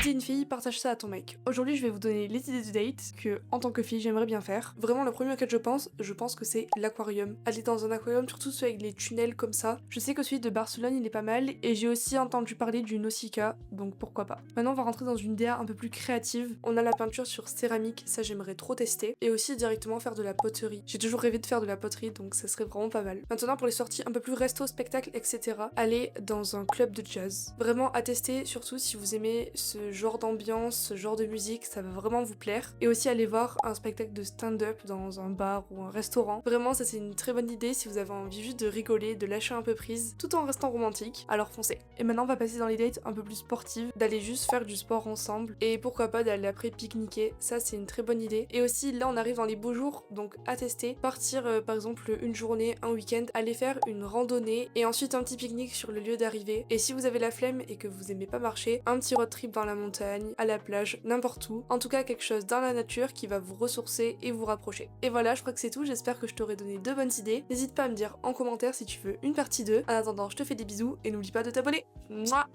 t'es une fille, partage ça à ton mec. Aujourd'hui, je vais vous donner les idées de date que, en tant que fille, j'aimerais bien faire. Vraiment, le premier auquel je pense que c'est l'aquarium. Aller dans un aquarium, surtout celui avec les tunnels comme ça. Je sais que celui de Barcelone, il est pas mal, et j'ai aussi entendu parler du Nausicaa, donc pourquoi pas. Maintenant, on va rentrer dans une DA un peu plus créative. On a la peinture sur céramique, ça j'aimerais trop tester, et aussi directement faire de la poterie. J'ai toujours rêvé de faire de la poterie, donc ça serait vraiment pas mal. Maintenant, pour les sorties un peu plus resto, spectacle, etc., aller dans un club de jazz. Vraiment à tester, surtout si vous aimez ce genre d'ambiance, ce genre de musique, ça va vraiment vous plaire. Et aussi aller voir un spectacle de stand-up dans un bar ou un restaurant. Vraiment, ça c'est une très bonne idée si vous avez envie juste de rigoler, de lâcher un peu prise, tout en restant romantique. Alors foncez. Et maintenant, on va passer dans les dates un peu plus sportives, d'aller juste faire du sport ensemble. Et pourquoi pas d'aller après pique-niquer, ça c'est une très bonne idée. Et aussi, là on arrive dans les beaux jours, donc à tester. Partir par exemple une journée, un week-end, aller faire une randonnée et ensuite un petit pique-nique sur le lieu d'arrivée. Et si vous avez la flemme et que vous aimez pas marcher, un petit road trip dans la montagne, à la plage, n'importe où. En tout cas, quelque chose dans la nature qui va vous ressourcer et vous rapprocher. Et voilà, je crois que c'est tout. J'espère que je t'aurai donné de bonnes idées. N'hésite pas à me dire en commentaire si tu veux une partie 2. En attendant, je te fais des bisous et n'oublie pas de t'abonner. Mouah.